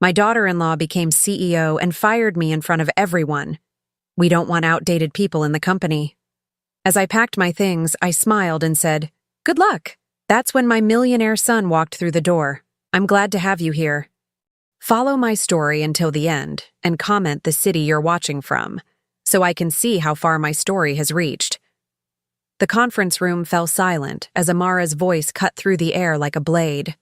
My daughter-in-law became CEO and fired me in front of everyone. We don't want outdated people in the company. As I packed my things, I smiled and said, "Good luck." That's when my millionaire son walked through the door. "I'm glad to have you here." Follow my story until the end and comment the city you're watching from, so I can see how far my story has reached. The conference room fell silent as Amara's voice cut through the air like a blade.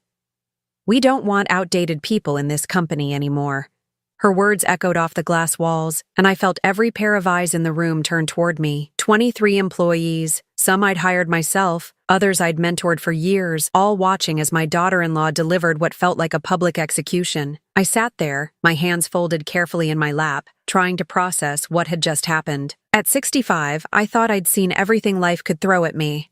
"We don't want outdated people in this company anymore." Her words echoed off the glass walls, and I felt every pair of eyes in the room turn toward me. 23 employees, some I'd hired myself, others I'd mentored for years, all watching as my daughter-in-law delivered what felt like a public execution. I sat there, my hands folded carefully in my lap, trying to process what had just happened. At 65, I thought I'd seen everything life could throw at me.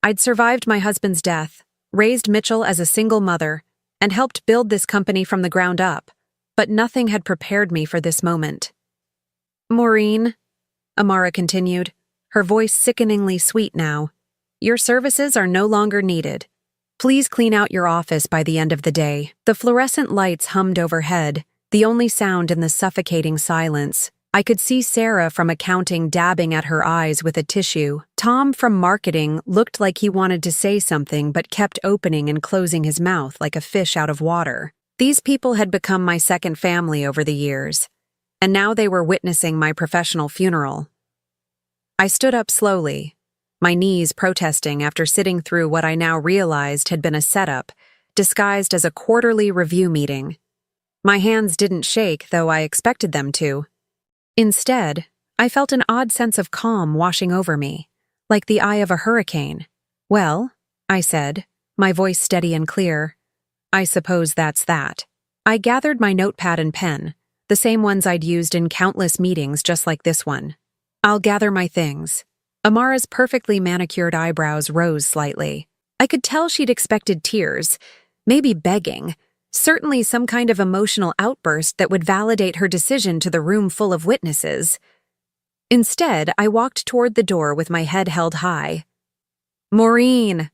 I'd survived my husband's death, raised Mitchell as a single mother, and helped build this company from the ground up. But nothing had prepared me for this moment. "Maureen," Amara continued, her voice sickeningly sweet now, "your services are no longer needed. Please clean out your office by the end of the day." The fluorescent lights hummed overhead, the only sound in the suffocating silence. I could see Sarah from accounting dabbing at her eyes with a tissue. Tom from marketing looked like he wanted to say something but kept opening and closing his mouth like a fish out of water. These people had become my second family over the years, and now they were witnessing my professional funeral. I stood up slowly, my knees protesting after sitting through what I now realized had been a setup, disguised as a quarterly review meeting. My hands didn't shake, though I expected them to. Instead, I felt an odd sense of calm washing over me, like the eye of a hurricane. "Well," I said, my voice steady and clear, "I suppose that's that." I gathered my notepad and pen, the same ones I'd used in countless meetings just like this one. "I'll gather my things." Amara's perfectly manicured eyebrows rose slightly. I could tell she'd expected tears, maybe begging, certainly some kind of emotional outburst that would validate her decision to the room full of witnesses. Instead, I walked toward the door with my head held high. "Maureen,"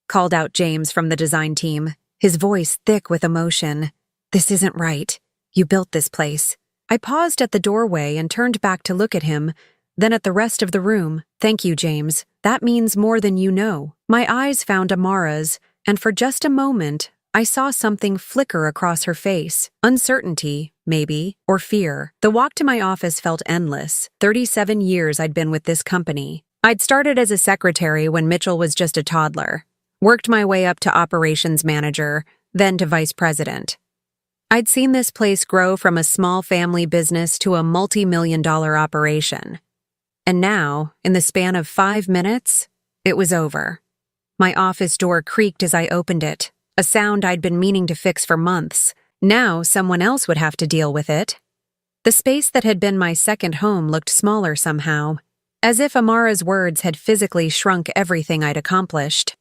called out James from the design team, his voice thick with emotion. "This isn't right. You built this place." I paused at the doorway and turned back to look at him, then at the rest of the room. "Thank you, James. That means more than you know." My eyes found Amara's, and for just a moment, I saw something flicker across her face. Uncertainty, maybe, or fear. The walk to my office felt endless. 37 years I'd been with this company. I'd started as a secretary when Mitchell was just a toddler. Worked my way up to operations manager, then to vice president. I'd seen this place grow from a small family business to a multi-million-dollar operation. And now, in the span of 5 minutes, it was over. My office door creaked as I opened it, a sound I'd been meaning to fix for months. Now someone else would have to deal with it. The space that had been my second home looked smaller somehow, as if Amara's words had physically shrunk everything I'd accomplished.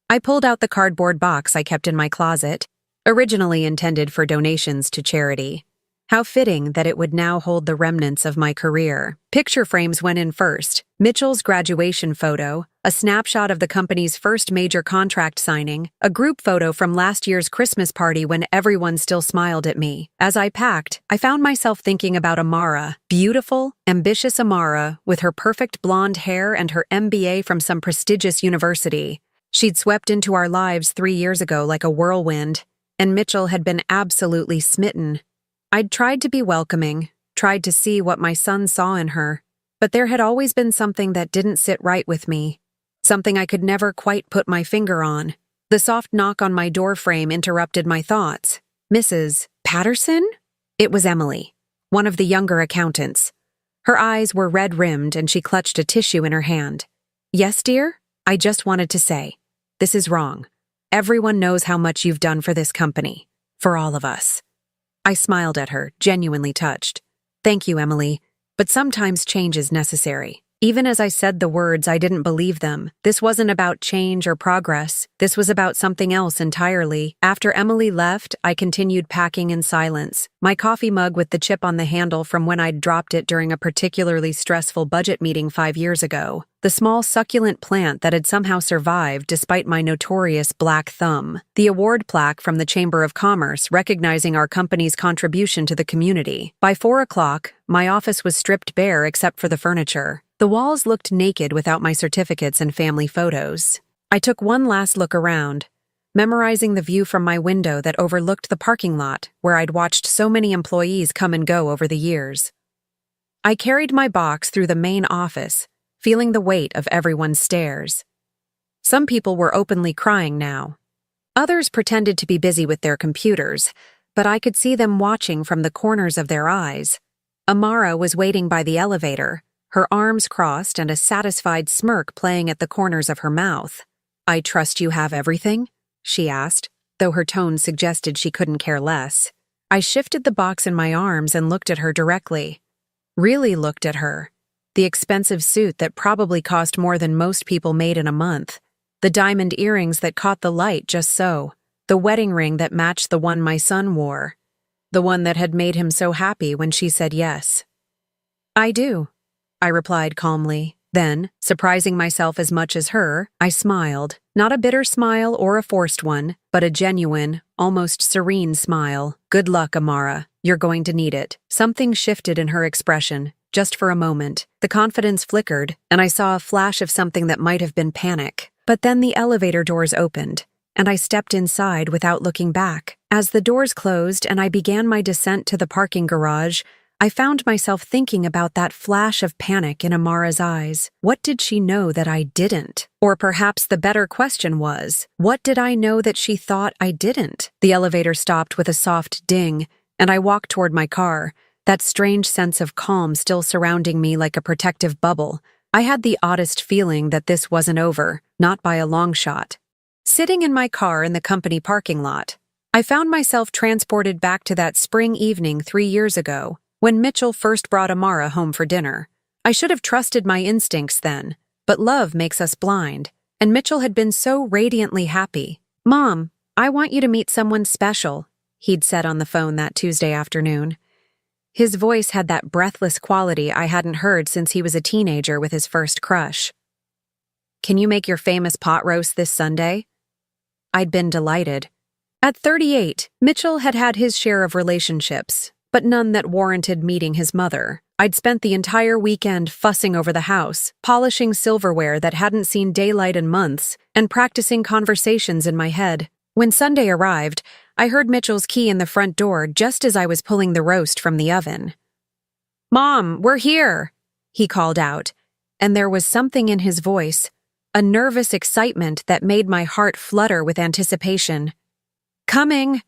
I pulled out the cardboard box I kept in my closet, originally intended for donations to charity. How fitting that it would now hold the remnants of my career. Picture frames went in first. Mitchell's graduation photo, a snapshot of the company's first major contract signing, a group photo from last year's Christmas party when everyone still smiled at me. As I packed, I found myself thinking about Amara, beautiful, ambitious Amara, with her perfect blonde hair and her MBA from some prestigious university. She'd swept into our lives 3 years ago like a whirlwind, and Mitchell had been absolutely smitten. I'd tried to be welcoming, tried to see what my son saw in her, but there had always been something that didn't sit right with me, something I could never quite put my finger on. The soft knock on my door frame interrupted my thoughts. "Mrs. Patterson?" It was Emily, one of the younger accountants. Her eyes were red-rimmed and she clutched a tissue in her hand. "Yes, dear? I just wanted to say, this is wrong. Everyone knows how much you've done for this company, for all of us." I smiled at her, genuinely touched. "Thank you, Emily, but sometimes change is necessary." Even as I said the words, I didn't believe them. This wasn't about change or progress. This was about something else entirely. After Emily left, I continued packing in silence. My coffee mug with the chip on the handle from when I'd dropped it during a particularly stressful budget meeting 5 years ago. The small succulent plant that had somehow survived despite my notorious black thumb. The award plaque from the Chamber of Commerce recognizing our company's contribution to the community. By 4 o'clock, my office was stripped bare except for the furniture. The walls looked naked without my certificates and family photos. I took one last look around, memorizing the view from my window that overlooked the parking lot where I'd watched so many employees come and go over the years. I carried my box through the main office, feeling the weight of everyone's stares. Some people were openly crying now. Others pretended to be busy with their computers, but I could see them watching from the corners of their eyes. Amara was waiting by the elevator, her arms crossed and a satisfied smirk playing at the corners of her mouth. "I trust you have everything?" she asked, though her tone suggested she couldn't care less. I shifted the box in my arms and looked at her directly. Really looked at her. The expensive suit that probably cost more than most people made in a month. The diamond earrings that caught the light just so. The wedding ring that matched the one my son wore. The one that had made him so happy when she said yes. "I do," I replied calmly. Then, surprising myself as much as her, I smiled. Not a bitter smile or a forced one, but a genuine, almost serene smile. "Good luck, Amara. You're going to need it." Something shifted in her expression, just for a moment. The confidence flickered, and I saw a flash of something that might have been panic. But then the elevator doors opened, and I stepped inside without looking back. As the doors closed and I began my descent to the parking garage, I found myself thinking about that flash of panic in Amara's eyes. What did she know that I didn't? Or perhaps the better question was, what did I know that she thought I didn't? The elevator stopped with a soft ding, and I walked toward my car, that strange sense of calm still surrounding me like a protective bubble. I had the oddest feeling that this wasn't over, not by a long shot. Sitting in my car in the company parking lot, I found myself transported back to that spring evening 3 years ago, when Mitchell first brought Amara home for dinner. I should have trusted my instincts then, but love makes us blind, and Mitchell had been so radiantly happy. "Mom, I want you to meet someone special," he'd said on the phone that Tuesday afternoon. His voice had that breathless quality I hadn't heard since he was a teenager with his first crush. "Can you make your famous pot roast this Sunday?" I'd been delighted. At 38, Mitchell had had his share of relationships, but none that warranted meeting his mother. I'd spent the entire weekend fussing over the house, polishing silverware that hadn't seen daylight in months, and practicing conversations in my head. When Sunday arrived, I heard Mitchell's key in the front door just as I was pulling the roast from the oven. "Mom, we're here," he called out, and there was something in his voice, a nervous excitement that made my heart flutter with anticipation. "Coming!"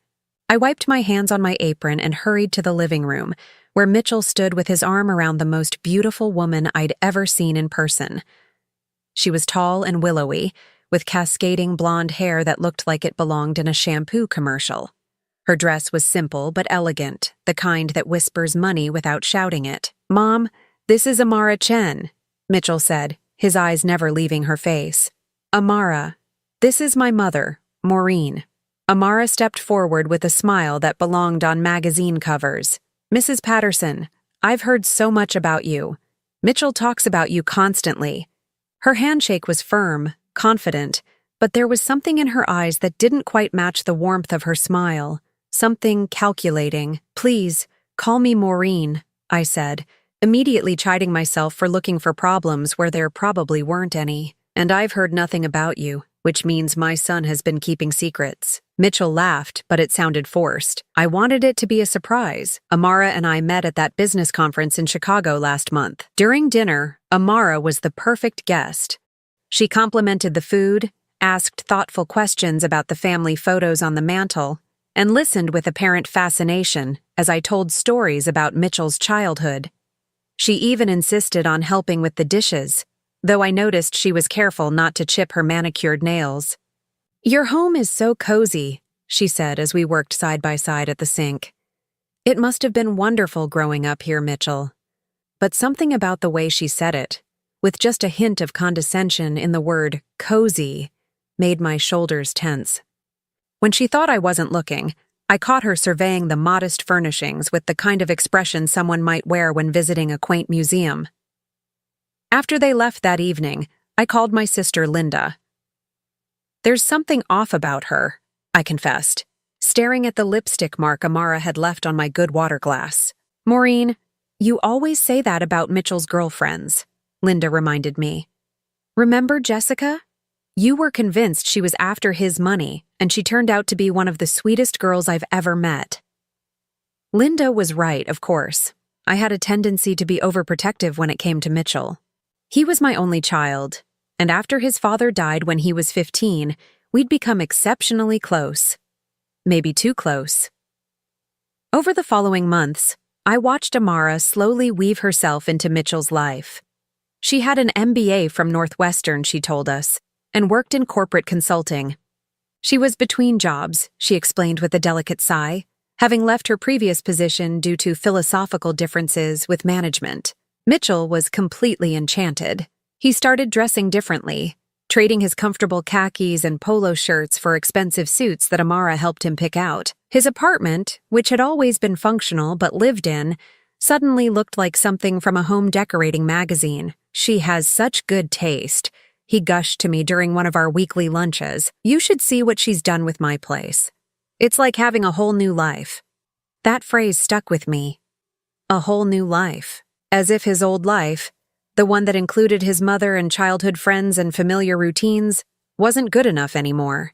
I wiped my hands on my apron and hurried to the living room, where Mitchell stood with his arm around the most beautiful woman I'd ever seen in person. She was tall and willowy, with cascading blonde hair that looked like it belonged in a shampoo commercial. Her dress was simple but elegant, the kind that whispers money without shouting it. "Mom, this is Amara Chen," Mitchell said, his eyes never leaving her face. "Amara, this is my mother, Maureen." Amara stepped forward with a smile that belonged on magazine covers. "Mrs. Patterson, I've heard so much about you. Mitchell talks about you constantly." Her handshake was firm, confident, but there was something in her eyes that didn't quite match the warmth of her smile. Something calculating. "Please, call me Maureen," I said, immediately chiding myself for looking for problems where there probably weren't any. "And I've heard nothing about you, which means my son has been keeping secrets." Mitchell laughed, but it sounded forced. "I wanted it to be a surprise. Amara and I met at that business conference in Chicago last month. During dinner, Amara was the perfect guest. She complimented the food, asked thoughtful questions about the family photos on the mantel, and listened with apparent fascination as I told stories about Mitchell's childhood. She even insisted on helping with the dishes, though I noticed she was careful not to chip her manicured nails. "Your home is so cozy," she said as we worked side by side at the sink. "It must have been wonderful growing up here, Mitchell." But something about the way she said it, with just a hint of condescension in the word cozy, made my shoulders tense. When she thought I wasn't looking, I caught her surveying the modest furnishings with the kind of expression someone might wear when visiting a quaint museum. After they left that evening, I called my sister Linda. "There's something off about her," I confessed, staring at the lipstick mark Amara had left on my good water glass. "Maureen, you always say that about Mitchell's girlfriends," Linda reminded me. "Remember Jessica? You were convinced she was after his money, and she turned out to be one of the sweetest girls I've ever met." Linda was right, of course. I had a tendency to be overprotective when it came to Mitchell. He was my only child, and after his father died when he was 15, we'd become exceptionally close. Maybe too close. Over the following months, I watched Amara slowly weave herself into Mitchell's life. She had an MBA from Northwestern, she told us, and worked in corporate consulting. She was between jobs, she explained with a delicate sigh, having left her previous position due to philosophical differences with management. Mitchell was completely enchanted. He started dressing differently, trading his comfortable khakis and polo shirts for expensive suits that Amara helped him pick out. His apartment, which had always been functional but lived in, suddenly looked like something from a home decorating magazine. "She has such good taste," he gushed to me during one of our weekly lunches. "You should see what she's done with my place. It's like having a whole new life." That phrase stuck with me. A whole new life. As if his old life, the one that included his mother and childhood friends and familiar routines, wasn't good enough anymore.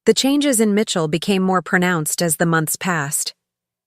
The changes in Mitchell became more pronounced as the months passed.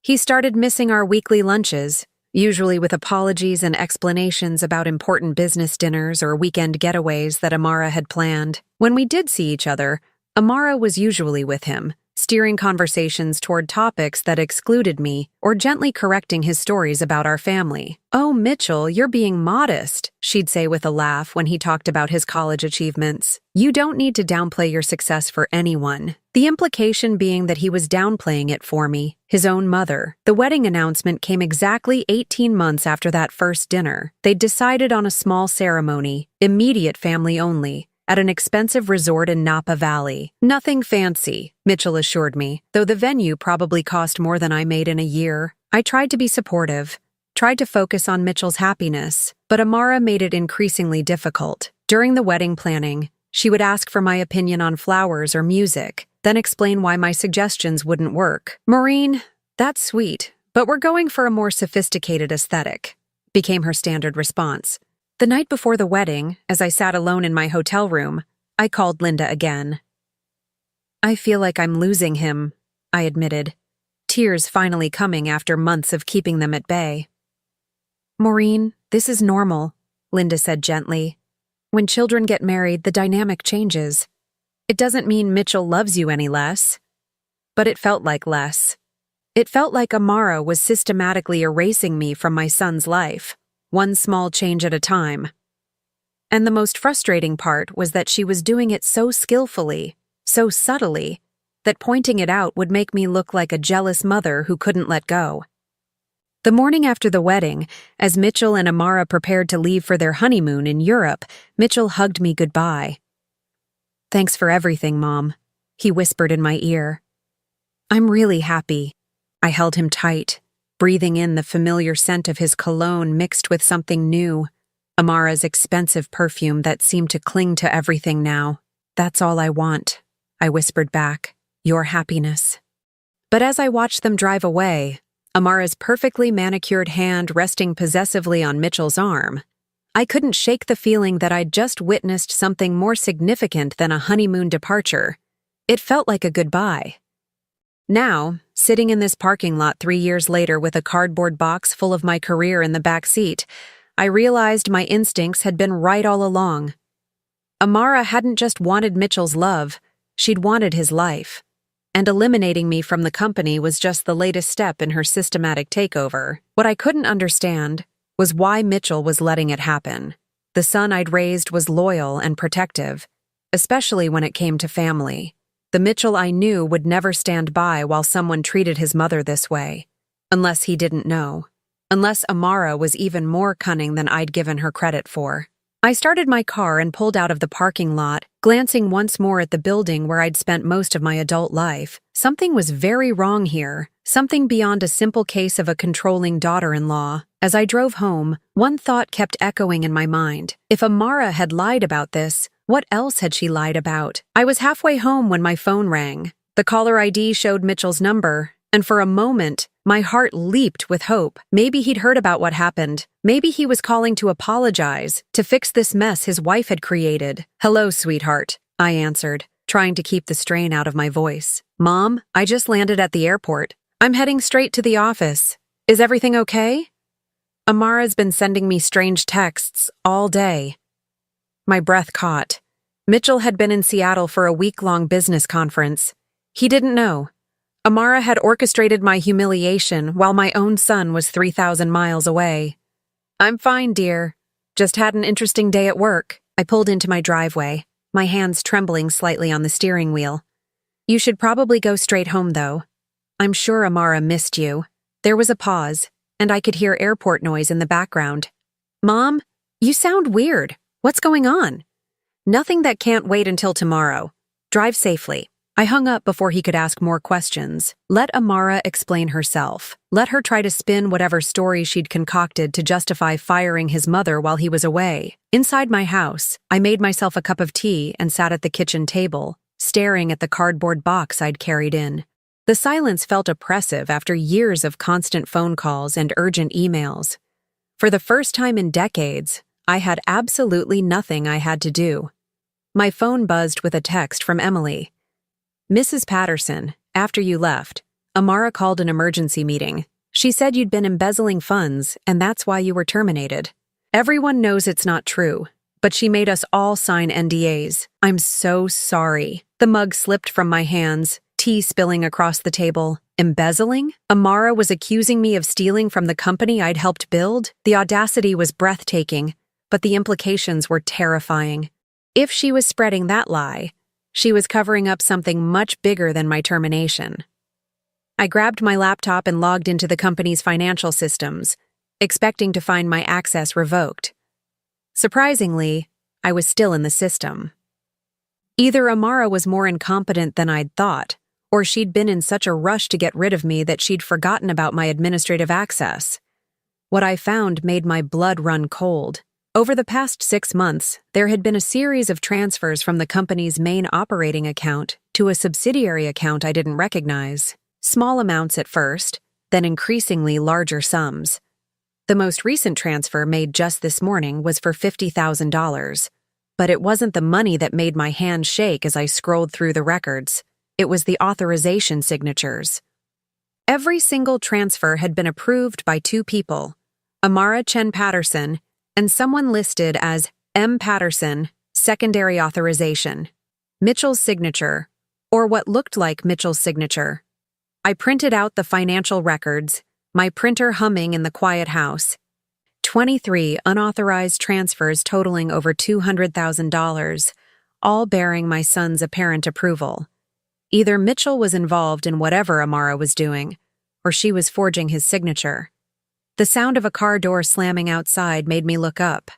He started missing our weekly lunches, usually with apologies and explanations about important business dinners or weekend getaways that Amara had planned. When we did see each other, Amara was usually with him, steering conversations toward topics that excluded me or gently correcting his stories about our family. "Oh, Mitchell, you're being modest," she'd say with a laugh when he talked about his college achievements. "You don't need to downplay your success for anyone." The implication being that he was downplaying it for me, his own mother. The wedding announcement came exactly 18 months after that first dinner. They'd decided on a small ceremony, immediate family only, at an expensive resort in Napa Valley. "Nothing fancy," Mitchell assured me, though the venue probably cost more than I made in a year. I tried to be supportive, tried to focus on Mitchell's happiness, but Amara made it increasingly difficult. During the wedding planning, she would ask for my opinion on flowers or music, then explain why my suggestions wouldn't work. "Maureen, that's sweet, but we're going for a more sophisticated aesthetic," became her standard response. The night before the wedding, as I sat alone in my hotel room, I called Linda again. "I feel like I'm losing him," I admitted, tears finally coming after months of keeping them at bay. "Maureen, this is normal," Linda said gently. "When children get married, the dynamic changes. It doesn't mean Mitchell loves you any less." But it felt like less. It felt like Amara was systematically erasing me from my son's life, one small change at a time. And the most frustrating part was that she was doing it so skillfully, so subtly, that pointing it out would make me look like a jealous mother who couldn't let go. The morning after the wedding, as Mitchell and Amara prepared to leave for their honeymoon in Europe, Mitchell hugged me goodbye. "Thanks for everything, Mom," he whispered in my ear. "I'm really happy." I held him tight, breathing in the familiar scent of his cologne mixed with something new, Amara's expensive perfume that seemed to cling to everything now. "That's all I want," I whispered back, "your happiness." But as I watched them drive away, Amara's perfectly manicured hand resting possessively on Mitchell's arm, I couldn't shake the feeling that I'd just witnessed something more significant than a honeymoon departure. It felt like a goodbye. Now, sitting in this parking lot 3 years later with a cardboard box full of my career in the back seat, I realized my instincts had been right all along. Amara hadn't just wanted Mitchell's love, she'd wanted his life. And eliminating me from the company was just the latest step in her systematic takeover. What I couldn't understand was why Mitchell was letting it happen. The son I'd raised was loyal and protective, especially when it came to family. The Mitchell I knew would never stand by while someone treated his mother this way, unless he didn't know, unless Amara was even more cunning than I'd given her credit for. I started my car and pulled out of the parking lot, glancing once more at the building where I'd spent most of my adult life. Something was very wrong here, something beyond a simple case of a controlling daughter-in-law. As I drove home, one thought kept echoing in my mind. If Amara had lied about this, what else had she lied about? I was halfway home when my phone rang. The caller ID showed Mitchell's number, and for a moment, my heart leaped with hope. Maybe he'd heard about what happened. Maybe he was calling to apologize, to fix this mess his wife had created. "Hello, sweetheart," I answered, trying to keep the strain out of my voice. "Mom, I just landed at the airport. I'm heading straight to the office. Is everything okay?" Amara's been sending me strange texts all day. My breath caught. Mitchell had been in Seattle for a week-long business conference. He didn't know. Amara had orchestrated my humiliation while my own son was 3,000 miles away. "I'm fine, dear. Just had an interesting day at work." I pulled into my driveway, my hands trembling slightly on the steering wheel. "You should probably go straight home, though. I'm sure Amara missed you." There was a pause, and I could hear airport noise in the background. "Mom, you sound weird. What's going on?" "Nothing that can't wait until tomorrow. Drive safely." I hung up before he could ask more questions. Let Amara explain herself. Let her try to spin whatever story she'd concocted to justify firing his mother while he was away. Inside my house, I made myself a cup of tea and sat at the kitchen table, staring at the cardboard box I'd carried in. The silence felt oppressive after years of constant phone calls and urgent emails. For the first time in decades, I had absolutely nothing I had to do. My phone buzzed with a text from Emily. "Mrs. Patterson, after you left, Amara called an emergency meeting. She said you'd been embezzling funds, and that's why you were terminated. Everyone knows it's not true, but she made us all sign NDAs. I'm so sorry." The mug slipped from my hands, tea spilling across the table. Embezzling? Amara was accusing me of stealing from the company I'd helped build? The audacity was breathtaking, but the implications were terrifying. If she was spreading that lie, she was covering up something much bigger than my termination. I grabbed my laptop and logged into the company's financial systems, expecting to find my access revoked. Surprisingly, I was still in the system. Either Amara was more incompetent than I'd thought, or she'd been in such a rush to get rid of me that she'd forgotten about my administrative access. What I found made my blood run cold. Over the past 6 months, there had been a series of transfers from the company's main operating account to a subsidiary account I didn't recognize. Small amounts at first, then increasingly larger sums. The most recent transfer made just this morning was for $50,000. But it wasn't the money that made my hand shake as I scrolled through the records. It was the authorization signatures. Every single transfer had been approved by 2 people, Amara Chen Patterson and someone listed as M. Patterson, secondary authorization. Mitchell's signature, or what looked like Mitchell's signature. I printed out the financial records, my printer humming in the quiet house. 23 unauthorized transfers totaling over $200,000, all bearing my son's apparent approval. Either Mitchell was involved in whatever Amara was doing, or she was forging his signature. The sound of a car door slamming outside made me look up.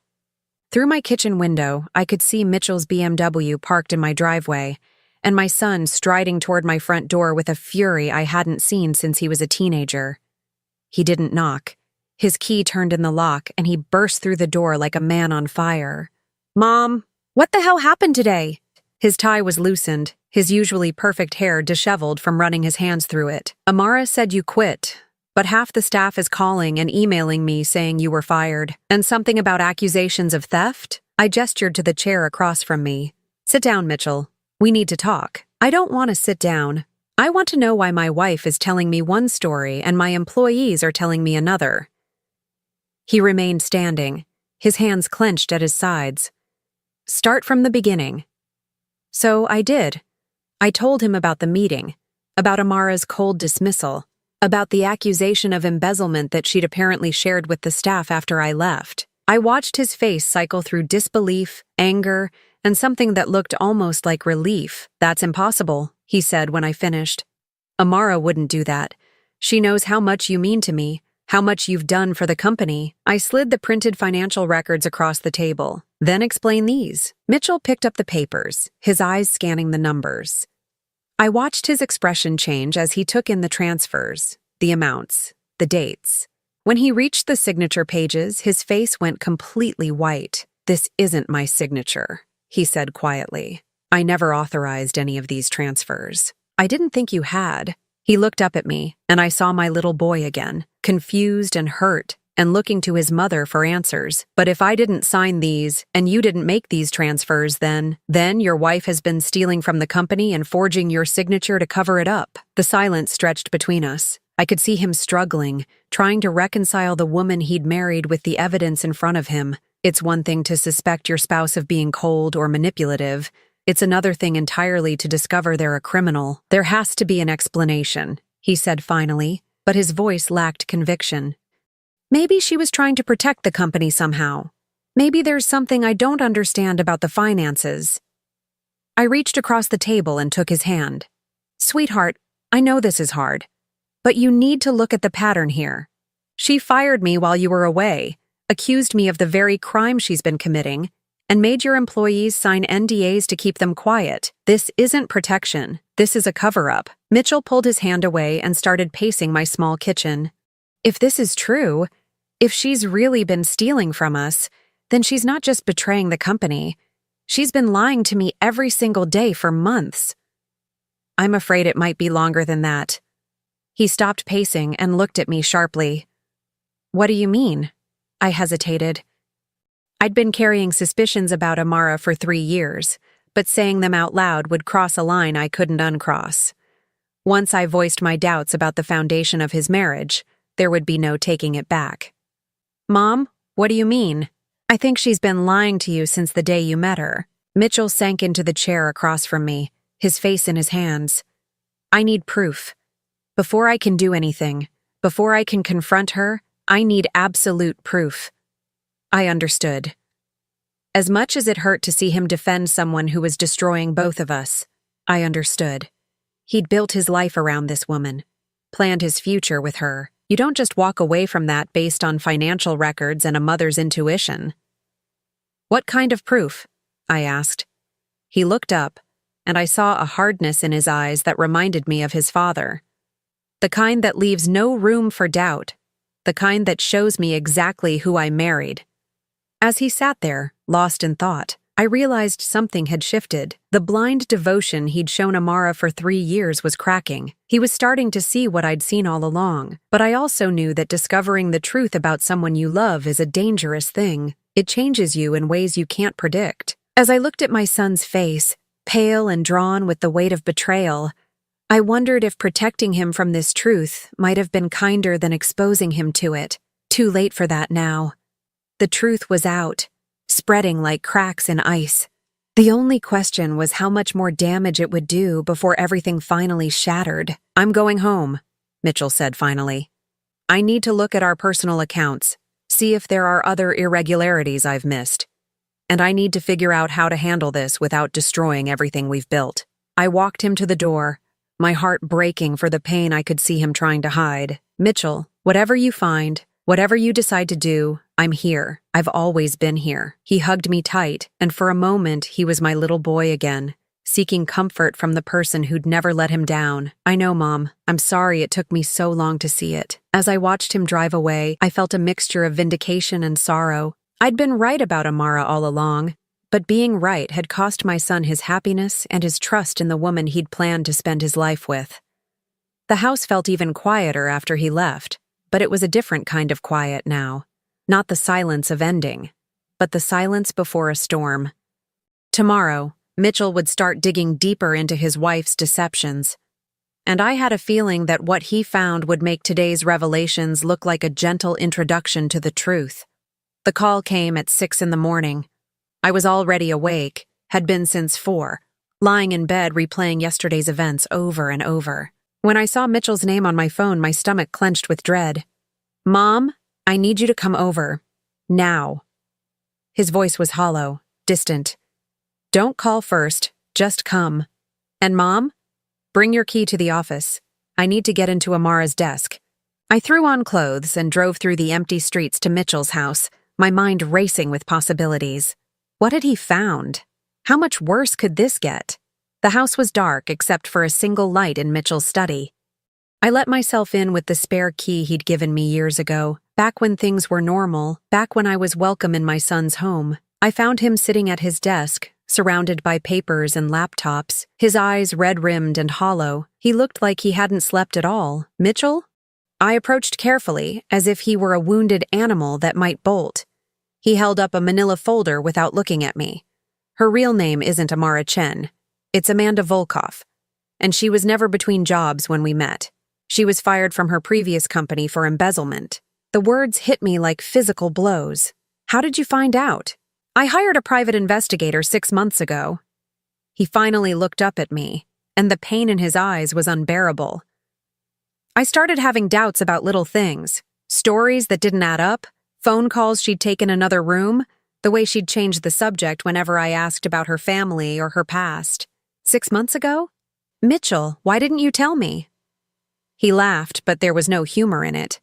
Through my kitchen window, I could see Mitchell's BMW parked in my driveway, and my son striding toward my front door with a fury I hadn't seen since he was a teenager. He didn't knock. His key turned in the lock, and he burst through the door like a man on fire. "Mom, what the hell happened today?" His tie was loosened, his usually perfect hair disheveled from running his hands through it. "Amara said you quit. But half the staff is calling and emailing me saying you were fired. And something about accusations of theft?" I gestured to the chair across from me. "Sit down, Mitchell. We need to talk." "I don't want to sit down. I want to know why my wife is telling me one story and my employees are telling me another." He remained standing, his hands clenched at his sides. "Start from the beginning." So I did. I told him about the meeting, about Amara's cold dismissal, about the accusation of embezzlement that she'd apparently shared with the staff after I left. I watched his face cycle through disbelief, anger, and something that looked almost like relief. "That's impossible," he said when I finished. "Amara wouldn't do that. She knows how much you mean to me. how much you've done for the company. I slid the printed financial records across the table. Then explain these. Mitchell picked up the papers, his eyes scanning the numbers. I watched his expression change as he took in the transfers, the amounts, the dates. When he reached the signature pages, his face went completely white. "This isn't my signature," he said quietly. "I never authorized any of these transfers." "I didn't think you had." He looked up at me, and I saw my little boy again, confused and hurt, and looking to his mother for answers. "But if I didn't sign these, and you didn't make these transfers, then your wife has been stealing from the company and forging your signature to cover it up." The silence stretched between us. I could see him struggling, trying to reconcile the woman he'd married with the evidence in front of him. It's one thing to suspect your spouse of being cold or manipulative. It's another thing entirely to discover they're a criminal. "There has to be an explanation," he said finally, but his voice lacked conviction. "Maybe she was trying to protect the company somehow. Maybe there's something I don't understand about the finances." I reached across the table and took his hand. "Sweetheart, I know this is hard, but you need to look at the pattern here. She fired me while you were away, accused me of the very crime she's been committing, and made your employees sign NDAs to keep them quiet. This isn't protection. This is a cover-up." Mitchell pulled his hand away and started pacing my small kitchen. "If this is true, if she's really been stealing from us, then she's not just betraying the company. She's been lying to me every single day for months." "I'm afraid it might be longer than that." He stopped pacing and looked at me sharply. "What do you mean?" I hesitated. I'd been carrying suspicions about Amara for 3 years, but saying them out loud would cross a line I couldn't uncross. Once I voiced my doubts about the foundation of his marriage, there would be no taking it back. "Mom, what do you mean?" "I think she's been lying to you since the day you met her." Mitchell sank into the chair across from me, his face in his hands. "I need proof. Before I can do anything, before I can confront her, I need absolute proof." I understood. As much as it hurt to see him defend someone who was destroying both of us, I understood. He'd built his life around this woman, planned his future with her. You don't just walk away from that based on financial records and a mother's intuition. "What kind of proof?" I asked. He looked up, and I saw a hardness in his eyes that reminded me of his father. The kind that leaves no room for doubt, the kind that shows me exactly who I married. As he sat there, lost in thought, I realized something had shifted. The blind devotion he'd shown Amara for 3 years was cracking. He was starting to see what I'd seen all along, but I also knew that discovering the truth about someone you love is a dangerous thing. It changes you in ways you can't predict. As I looked at my son's face, pale and drawn with the weight of betrayal, I wondered if protecting him from this truth might have been kinder than exposing him to it. Too late for that now. The truth was out, spreading like cracks in ice. The only question was how much more damage it would do before everything finally shattered. "I'm going home," Mitchell said finally. "I need to look at our personal accounts, see if there are other irregularities I've missed. And I need to figure out how to handle this without destroying everything we've built." I walked him to the door, my heart breaking for the pain I could see him trying to hide. "Mitchell, whatever you find, whatever you decide to do, I'm here. I've always been here." He hugged me tight, and for a moment he was my little boy again, seeking comfort from the person who'd never let him down. "I know, Mom. I'm sorry it took me so long to see it." As I watched him drive away, I felt a mixture of vindication and sorrow. I'd been right about Amara all along, but being right had cost my son his happiness and his trust in the woman he'd planned to spend his life with. The house felt even quieter after he left, but it was a different kind of quiet now. Not the silence of ending, but the silence before a storm. Tomorrow, Mitchell would start digging deeper into his wife's deceptions, and I had a feeling that what he found would make today's revelations look like a gentle introduction to the truth. The call came at 6 in the morning. I was already awake, had been since 4, lying in bed replaying yesterday's events over and over. When I saw Mitchell's name on my phone, my stomach clenched with dread. "Mom, I need you to come over. Now." His voice was hollow, distant. "Don't call first, just come. And Mom, bring your key to the office. I need to get into Amara's desk. I threw on clothes and drove through the empty streets to Mitchell's house, my mind racing with possibilities. What had he found? How much worse could this get? The house was dark except for a single light in Mitchell's study. I let myself in with the spare key he'd given me years ago, back when things were normal, back when I was welcome in my son's home. I found him sitting at his desk, surrounded by papers and laptops, his eyes red-rimmed and hollow. He looked like he hadn't slept at all. Mitchell? I approached carefully, as if he were a wounded animal that might bolt. He held up a manila folder without looking at me. Her real name isn't Amara Chen. It's Amanda Volkov. And she was never between jobs when we met. She was fired from her previous company for embezzlement. The words hit me like physical blows. How did you find out? I hired a private investigator 6 months ago. He finally looked up at me, and the pain in his eyes was unbearable. I started having doubts about little things, stories that didn't add up, phone calls she'd taken another room, the way she'd changed the subject whenever I asked about her family or her past. 6 months ago? Mitchell, why didn't you tell me? He laughed, but there was no humor in it.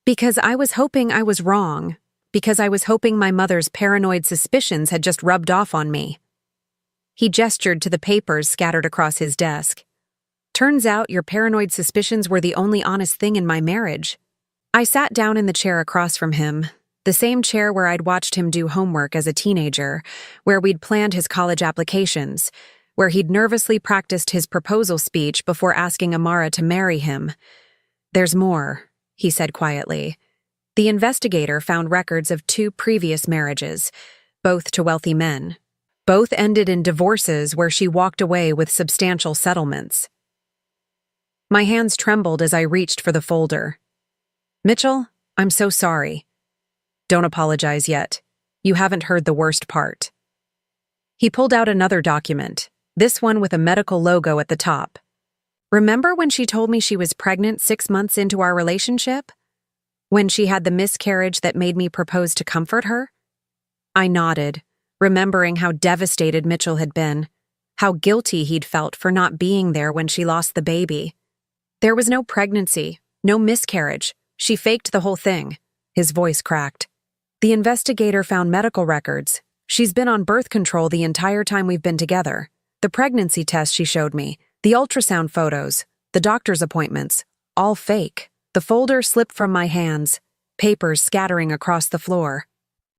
Because I was hoping I was wrong. Because I was hoping my mother's paranoid suspicions had just rubbed off on me. He gestured to the papers scattered across his desk. Turns out your paranoid suspicions were the only honest thing in my marriage. I sat down in the chair across from him, the same chair where I'd watched him do homework as a teenager, where we'd planned his college applications, where he'd nervously practiced his proposal speech before asking Amara to marry him. "There's more," he said quietly. The investigator found records of 2 previous marriages, both to wealthy men. Both ended in divorces where she walked away with substantial settlements. My hands trembled as I reached for the folder. "Mitchell, I'm so sorry." "Don't apologize yet. You haven't heard the worst part." He pulled out another document, this one with a medical logo at the top. "Remember when she told me she was pregnant 6 months into our relationship? When she had the miscarriage that made me propose to comfort her?" I nodded, remembering how devastated Mitchell had been, how guilty he'd felt for not being there when she lost the baby. "There was no pregnancy, no miscarriage. She faked the whole thing." His voice cracked. "The investigator found medical records. She's been on birth control the entire time we've been together. The pregnancy test she showed me, the ultrasound photos, the doctor's appointments, all fake." The folder slipped from my hands, papers scattering across the floor.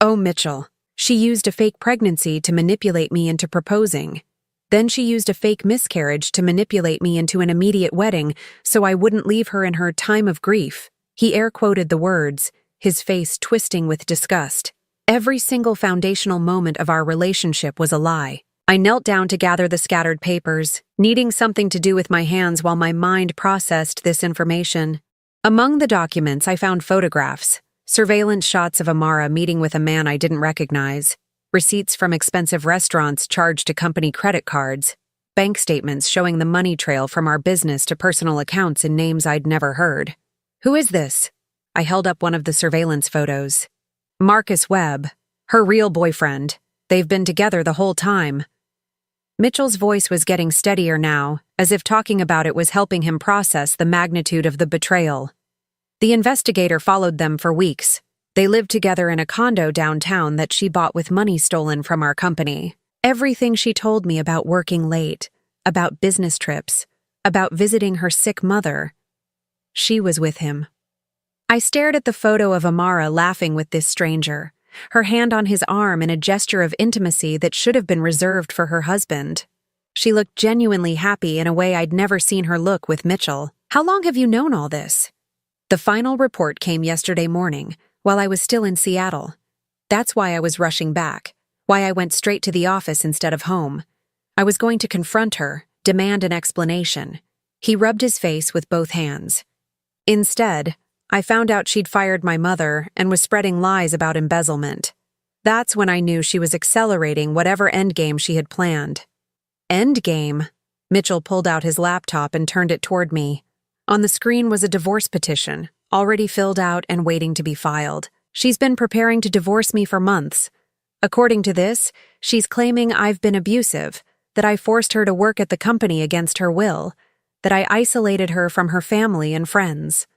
"Oh, Mitchell, she used a fake pregnancy to manipulate me into proposing. Then she used a fake miscarriage to manipulate me into an immediate wedding so I wouldn't leave her in her time of grief." He air-quoted the words, his face twisting with disgust. Every single foundational moment of our relationship was a lie. I knelt down to gather the scattered papers, needing something to do with my hands while my mind processed this information. Among the documents, I found photographs, surveillance shots of Amara meeting with a man I didn't recognize, receipts from expensive restaurants charged to company credit cards, bank statements showing the money trail from our business to personal accounts in names I'd never heard. "Who is this?" I held up one of the surveillance photos. "Marcus Webb, her real boyfriend. They've been together the whole time." Mitchell's voice was getting steadier now, as if talking about it was helping him process the magnitude of the betrayal. "The investigator followed them for weeks. They lived together in a condo downtown that she bought with money stolen from our company. Everything she told me about working late, about business trips, about visiting her sick mother, she was with him." I stared at the photo of Amara laughing with this stranger, her hand on his arm in a gesture of intimacy that should have been reserved for her husband. She looked genuinely happy in a way I'd never seen her look with Mitchell. "How long have you known all this?" "The final report came yesterday morning, while I was still in Seattle. That's why I was rushing back, why I went straight to the office instead of home. I was going to confront her, demand an explanation." He rubbed his face with both hands. "Instead, I found out she'd fired my mother and was spreading lies about embezzlement. That's when I knew she was accelerating whatever endgame she had planned." "Endgame?" Mitchell pulled out his laptop and turned it toward me. On the screen was a divorce petition, already filled out and waiting to be filed. "She's been preparing to divorce me for months. According to this, she's claiming I've been abusive, that I forced her to work at the company against her will, that I isolated her from her family and friends."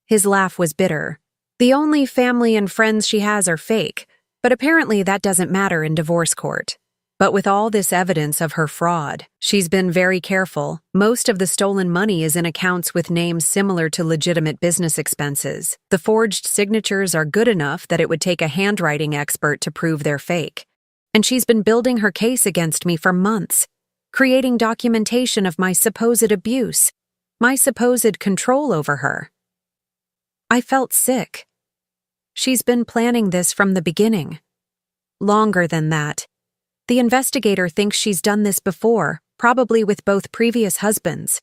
His laugh was bitter. The only family and friends she has are fake, but apparently that doesn't matter in divorce court. But with all this evidence of her fraud, she's been very careful. Most of the stolen money is in accounts with names similar to legitimate business expenses. The forged signatures are good enough that it would take a handwriting expert to prove they're fake. And she's been building her case against me for months, creating documentation of my supposed abuse, my supposed control over her. I felt sick. She's been planning this from the beginning. Longer than that. The investigator thinks she's done this before, probably with both previous husbands.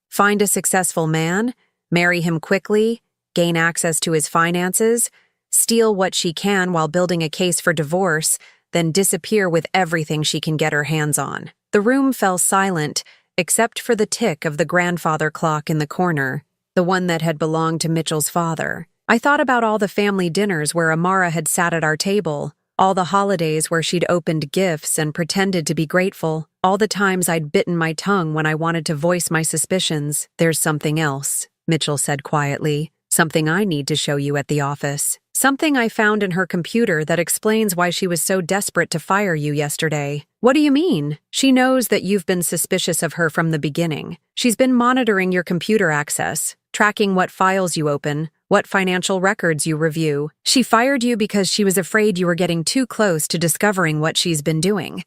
Find a successful man, marry him quickly, gain access to his finances, steal what she can while building a case for divorce, then disappear with everything she can get her hands on. The room fell silent, except for the tick of the grandfather clock in the corner, the one that had belonged to Mitchell's father. I thought about all the family dinners where Amara had sat at our table, all the holidays where she'd opened gifts and pretended to be grateful, all the times I'd bitten my tongue when I wanted to voice my suspicions. "There's something else," Mitchell said quietly. "Something I need to show you at the office. Something I found in her computer that explains why she was so desperate to fire you yesterday." "What do you mean?" "She knows that you've been suspicious of her from the beginning. She's been monitoring your computer access, tracking what files you open, what financial records you review. She fired you because she was afraid you were getting too close to discovering what she's been doing."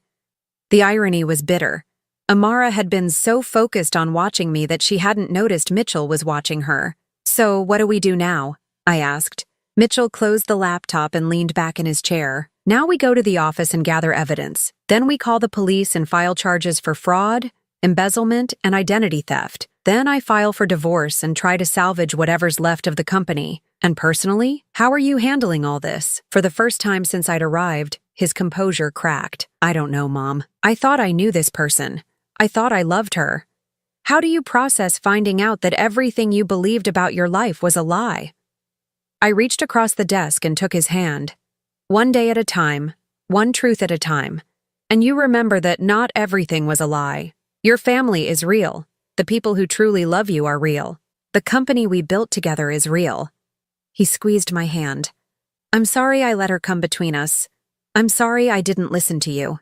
The irony was bitter. Amara had been so focused on watching me that she hadn't noticed Mitchell was watching her. "So what do we do now?" I asked. Mitchell closed the laptop and leaned back in his chair. "Now we go to the office and gather evidence. Then we call the police and file charges for fraud, embezzlement, and identity theft. Then I file for divorce and try to salvage whatever's left of the company. And personally, how are you handling all this?" For the first time since I'd arrived, his composure cracked. "I don't know, Mom. I thought I knew this person. I thought I loved her. How do you process finding out that everything you believed about your life was a lie?" I reached across the desk and took his hand. "One day at a time, one truth at a time. And you remember that not everything was a lie. Your family is real. The people who truly love you are real. The company we built together is real." He squeezed my hand. "I'm sorry I let her come between us. I'm sorry I didn't listen to you.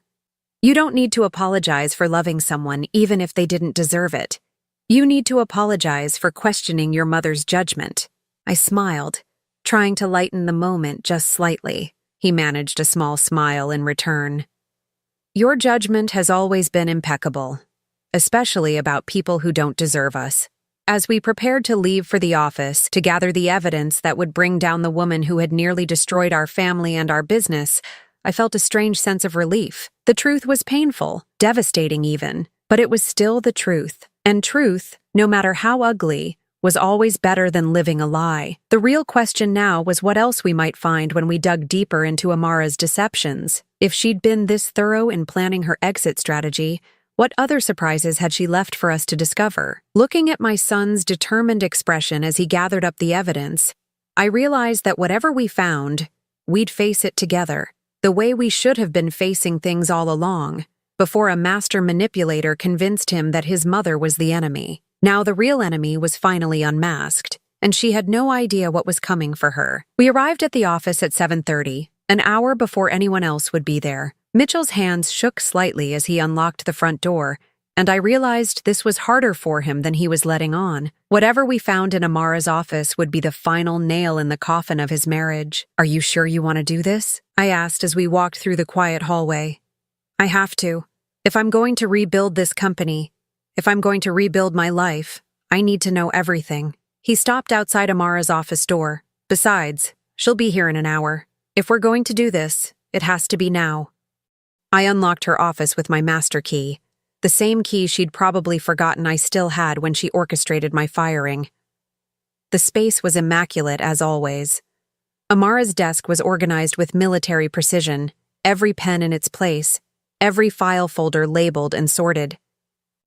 You don't need to apologize for loving someone even if they didn't deserve it. You need to apologize for questioning your mother's judgment." I smiled, trying to lighten the moment just slightly. He managed a small smile in return. "Your judgment has always been impeccable, especially about people who don't deserve us." As we prepared to leave for the office to gather the evidence that would bring down the woman who had nearly destroyed our family and our business, I felt a strange sense of relief. The truth was painful, devastating even, but it was still the truth. And truth, no matter how ugly, was always better than living a lie. The real question now was what else we might find when we dug deeper into Amara's deceptions. If she'd been this thorough in planning her exit strategy, what other surprises had she left for us to discover? Looking at my son's determined expression as he gathered up the evidence, I realized that whatever we found, we'd face it together, the way we should have been facing things all along, before a master manipulator convinced him that his mother was the enemy. Now the real enemy was finally unmasked, and she had no idea what was coming for her. We arrived at the office at 7:30, an hour before anyone else would be there. Mitchell's hands shook slightly as he unlocked the front door, and I realized this was harder for him than he was letting on. Whatever we found in Amara's office would be the final nail in the coffin of his marriage. "Are you sure you want to do this?" I asked as we walked through the quiet hallway. "I have to. If I'm going to rebuild this company, if I'm going to rebuild my life, I need to know everything." He stopped outside Amara's office door. "Besides, she'll be here in an hour. If we're going to do this, it has to be now." I unlocked her office with my master key, the same key she'd probably forgotten I still had when she orchestrated my firing. The space was immaculate as always. Amara's desk was organized with military precision, every pen in its place, every file folder labeled and sorted.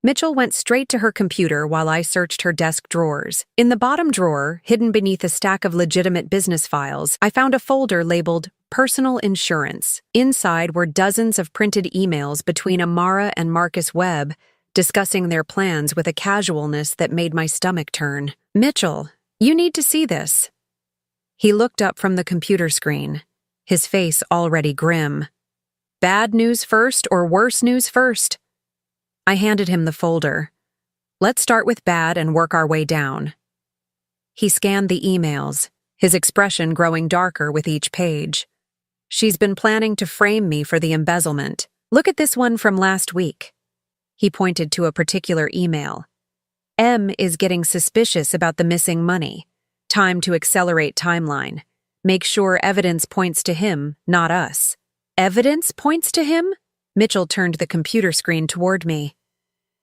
Mitchell went straight to her computer while I searched her desk drawers. In the bottom drawer, hidden beneath a stack of legitimate business files, I found a folder labeled Personal Insurance. Inside were dozens of printed emails between Amara and Marcus Webb, discussing their plans with a casualness that made my stomach turn. "Mitchell, You need to see this. He looked up from the computer screen, his face already grim. Bad news first or worse news first? I handed him the folder. Let's start with bad and work our way down. He scanned the emails, his expression growing darker with each page. She's been planning to frame me for the embezzlement. Look at this one from last week. He pointed to a particular email. M is getting suspicious about the missing money. Time to accelerate timeline. Make sure evidence points to him, not us. Evidence points to him? Mitchell turned the computer screen toward me.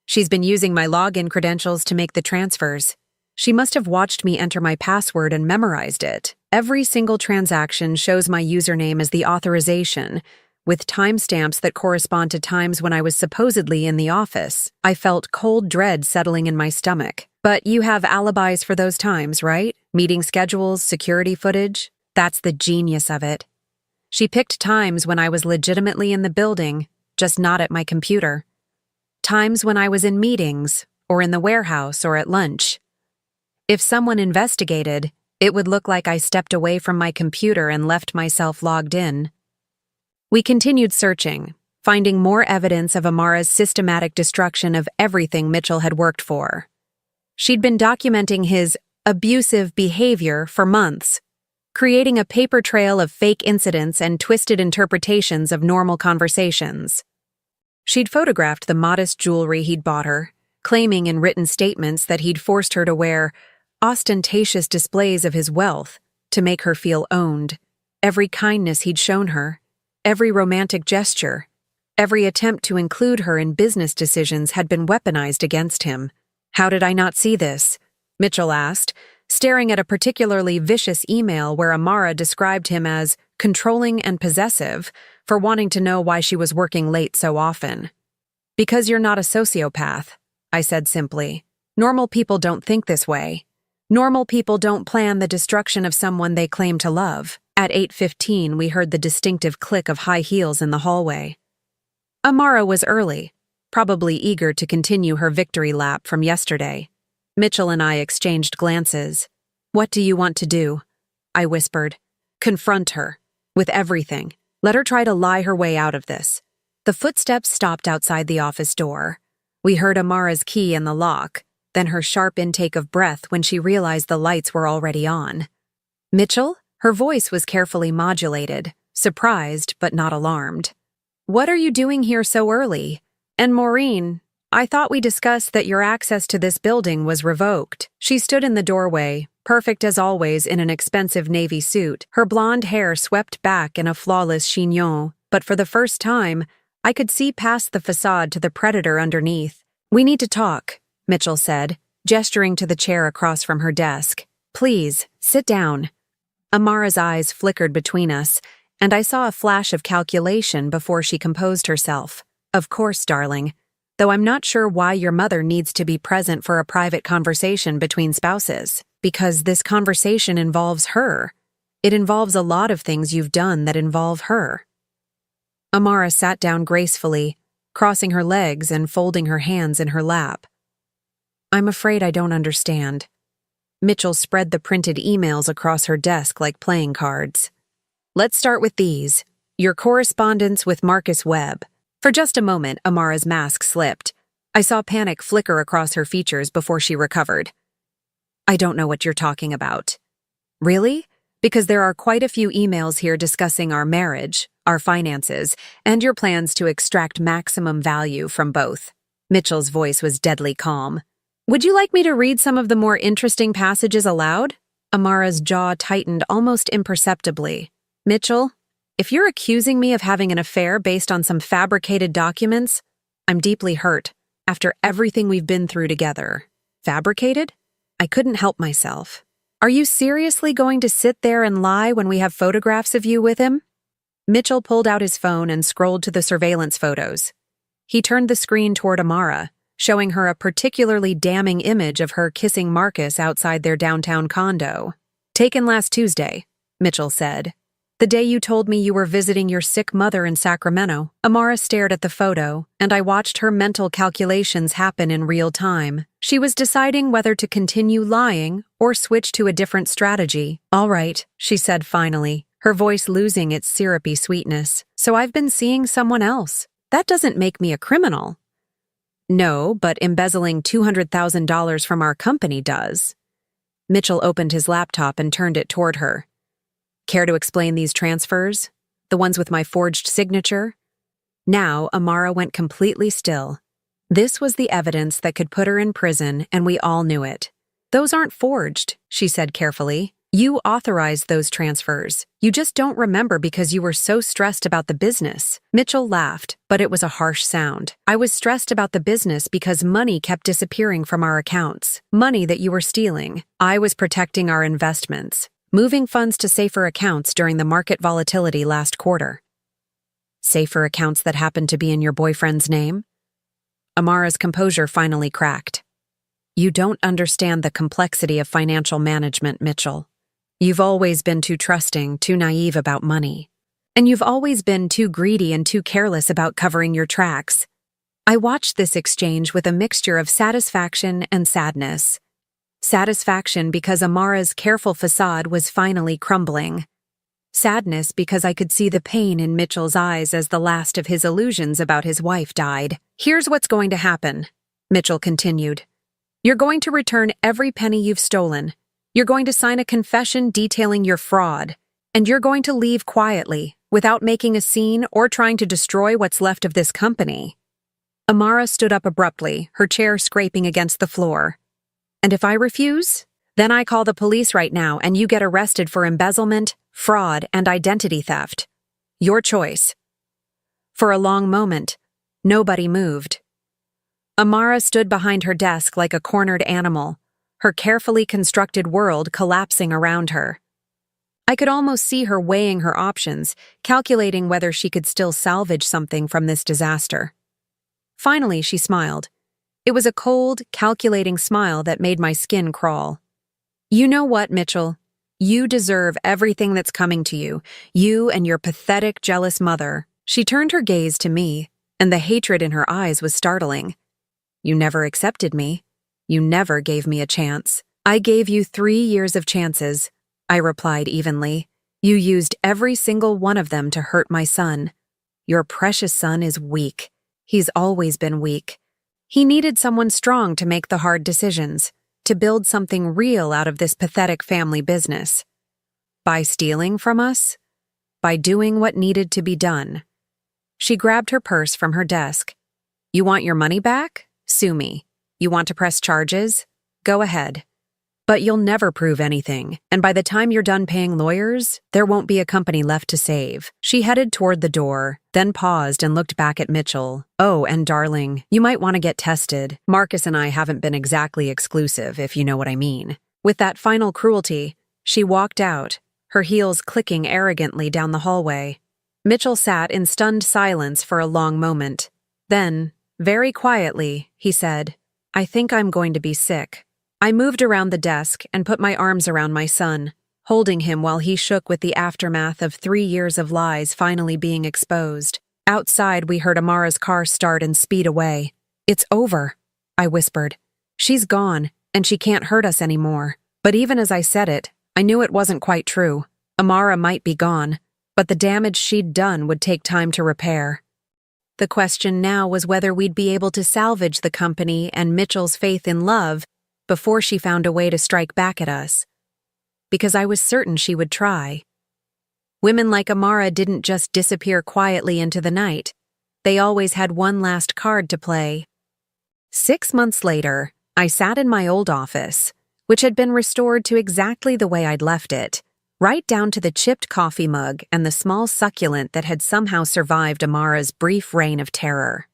She's been using my login credentials to make the transfers. She must have watched me enter my password and memorized it. Every single transaction shows my username as the authorization, with timestamps that correspond to times when I was supposedly in the office. I felt cold dread settling in my stomach. But you have alibis for those times, right? Meeting schedules, security footage? That's the genius of it. She picked times when I was legitimately in the building, just not at my computer. Times when I was in meetings, or in the warehouse, or at lunch. If someone investigated, it would look like I stepped away from my computer and left myself logged in. We continued searching, finding more evidence of Amara's systematic destruction of everything Mitchell had worked for. She'd been documenting his abusive behavior for months, creating a paper trail of fake incidents and twisted interpretations of normal conversations. She'd photographed the modest jewelry he'd bought her, claiming in written statements that he'd forced her to wear ostentatious displays of his wealth to make her feel owned. Every kindness he'd shown her, every romantic gesture, every attempt to include her in business decisions had been weaponized against him. How did I not see this? Mitchell asked, staring at a particularly vicious email where Amara described him as controlling and possessive for wanting to know why she was working late so often. Because you're not a sociopath, I said simply. Normal people don't think this way. Normal people don't plan the destruction of someone they claim to love. At 8:15, we heard the distinctive click of high heels in the hallway. Amara was early, probably eager to continue her victory lap from yesterday. Mitchell and I exchanged glances. What do you want to do? I whispered. Confront her. With everything. Let her try to lie her way out of this. The footsteps stopped outside the office door. We heard Amara's key in the lock, then her sharp intake of breath when she realized the lights were already on. Mitchell? Her voice was carefully modulated, surprised but not alarmed. What are you doing here so early? And Maureen, I thought we discussed that your access to this building was revoked. She stood in the doorway, perfect as always in an expensive navy suit, her blonde hair swept back in a flawless chignon, but for the first time, I could see past the facade to the predator underneath. We need to talk, Mitchell said, gesturing to the chair across from her desk. Please, sit down. Amara's eyes flickered between us, and I saw a flash of calculation before she composed herself. Of course, darling. Though I'm not sure why your mother needs to be present for a private conversation between spouses. Because this conversation involves her. It involves a lot of things you've done that involve her. Amara sat down gracefully, crossing her legs and folding her hands in her lap. I'm afraid I don't understand. Mitchell spread the printed emails across her desk like playing cards. Let's start with these. Your correspondence with Marcus Webb. For just a moment, Amara's mask slipped. I saw panic flicker across her features before she recovered. I don't know what you're talking about. Really? Because there are quite a few emails here discussing our marriage, our finances, and your plans to extract maximum value from both. Mitchell's voice was deadly calm. Would you like me to read some of the more interesting passages aloud? Amara's jaw tightened almost imperceptibly. Mitchell, if you're accusing me of having an affair based on some fabricated documents, I'm deeply hurt after everything we've been through together. Fabricated? I couldn't help myself. Are you seriously going to sit there and lie when we have photographs of you with him? Mitchell pulled out his phone and scrolled to the surveillance photos. He turned the screen toward Amara, showing her a particularly damning image of her kissing Marcus outside their downtown condo. Taken last Tuesday, Mitchell said. The day you told me you were visiting your sick mother in Sacramento. Amara stared at the photo, and I watched her mental calculations happen in real time. She was deciding whether to continue lying or switch to a different strategy. "All right," she said finally, her voice losing its syrupy sweetness. "So I've been seeing someone else. That doesn't make me a criminal." "No, but embezzling $200,000 from our company does." Mitchell opened his laptop and turned it toward her. "Care to explain these transfers? The ones with my forged signature?" Now, Amara went completely still. This was the evidence that could put her in prison, and we all knew it. "Those aren't forged," she said carefully. "You authorized those transfers. You just don't remember because you were so stressed about the business." Mitchell laughed, but it was a harsh sound. "I was stressed about the business because money kept disappearing from our accounts. Money that you were stealing. I was protecting our investments, moving funds to safer accounts during the market volatility last quarter." "Safer accounts that happened to be in your boyfriend's name?" Amara's composure finally cracked. "You don't understand the complexity of financial management, Mitchell. You've always been too trusting, too naive about money. And you've always been too greedy and too careless about covering your tracks." I watched this exchange with a mixture of satisfaction and sadness. Satisfaction because Amara's careful facade was finally crumbling. Sadness because I could see the pain in Mitchell's eyes as the last of his illusions about his wife died. "Here's what's going to happen," Mitchell continued. "You're going to return every penny you've stolen. You're going to sign a confession detailing your fraud. And you're going to leave quietly, without making a scene or trying to destroy what's left of this company." Amara stood up abruptly, her chair scraping against the floor. "And if I refuse? Then I call the police right now and you get arrested for embezzlement, fraud, and identity theft. Your choice." For a long moment, nobody moved. Amara stood behind her desk like a cornered animal, her carefully constructed world collapsing around her. I could almost see her weighing her options, calculating whether she could still salvage something from this disaster. Finally, she smiled. It was a cold, calculating smile that made my skin crawl. "You know what, Mitchell? You deserve everything that's coming to you. You and your pathetic, jealous mother." She turned her gaze to me, and the hatred in her eyes was startling. "You never accepted me. You never gave me a chance." "I gave you 3 years of chances," I replied evenly. "You used every single one of them to hurt my son. Your precious son is weak. He's always been weak. He needed someone strong to make the hard decisions, to build something real out of this pathetic family business. By stealing from us? By doing what needed to be done." She grabbed her purse from her desk. "You want your money back? Sue me. You want to press charges? Go ahead. But you'll never prove anything, and by the time you're done paying lawyers, there won't be a company left to save." She headed toward the door, then paused and looked back at Mitchell. "Oh, and darling, you might want to get tested. Marcus and I haven't been exactly exclusive, if you know what I mean." With that final cruelty, she walked out, her heels clicking arrogantly down the hallway. Mitchell sat in stunned silence for a long moment. Then, very quietly, he said, "I think I'm going to be sick." I moved around the desk and put my arms around my son, holding him while he shook with the aftermath of 3 years of lies finally being exposed. Outside, we heard Amara's car start and speed away. "It's over," I whispered. "She's gone, and she can't hurt us anymore." But even as I said it, I knew it wasn't quite true. Amara might be gone, but the damage she'd done would take time to repair. The question now was whether we'd be able to salvage the company and Mitchell's faith in love before she found a way to strike back at us. Because I was certain she would try. Women like Amara didn't just disappear quietly into the night. They always had one last card to play. 6 months later, I sat in my old office, which had been restored to exactly the way I'd left it, right down to the chipped coffee mug and the small succulent that had somehow survived Amara's brief reign of terror.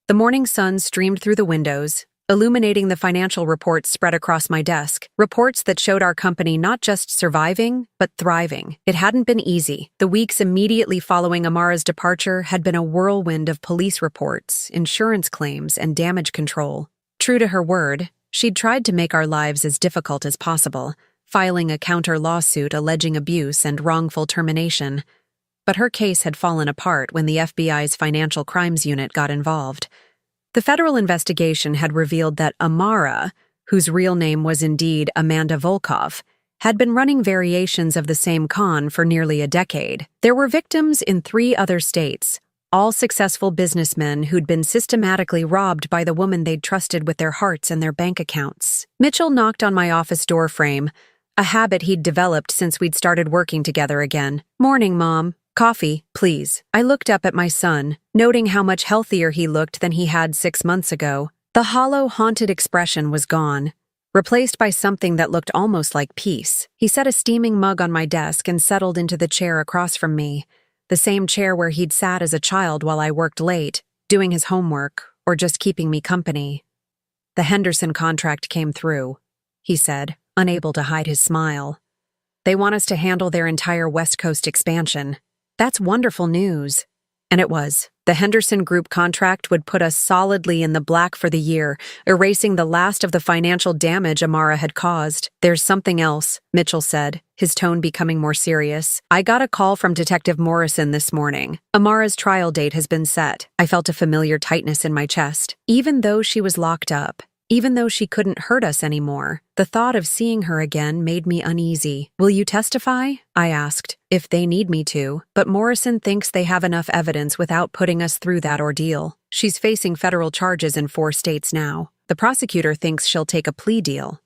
The morning sun streamed through the windows, illuminating the financial reports spread across my desk, reports that showed our company not just surviving, but thriving. It hadn't been easy. The weeks immediately following Amara's departure had been a whirlwind of police reports, insurance claims, and damage control. True to her word, she'd tried to make our lives as difficult as possible, filing a counter lawsuit alleging abuse and wrongful termination. But her case had fallen apart when the FBI's Financial Crimes Unit got involved. The federal investigation had revealed that Amara, whose real name was indeed Amanda Volkov, had been running variations of the same con for nearly a decade. There were victims in 3 other states, all successful businessmen who'd been systematically robbed by the woman they'd trusted with their hearts and their bank accounts. Mitchell knocked on my office door frame, a habit he'd developed since we'd started working together again. "Morning, Mom. Coffee, please." I looked up at my son, noting how much healthier he looked than he had 6 months ago. The hollow, haunted expression was gone, replaced by something that looked almost like peace. He set a steaming mug on my desk and settled into the chair across from me, the same chair where he'd sat as a child while I worked late, doing his homework, or just keeping me company. "The Henderson contract came through," he said, unable to hide his smile. "They want us to handle their entire West Coast expansion. That's wonderful news." And it was. The Henderson Group contract would put us solidly in the black for the year, erasing the last of the financial damage Amara had caused. "There's something else," Mitchell said, his tone becoming more serious. "I got a call from Detective Morrison this morning. Amara's trial date has been set." I felt a familiar tightness in my chest. Even though she was locked up, even though she couldn't hurt us anymore, the thought of seeing her again made me uneasy. "Will you testify?" I asked. "If they need me to, but Morrison thinks they have enough evidence without putting us through that ordeal. She's facing federal charges in 4 states now. The prosecutor thinks she'll take a plea deal."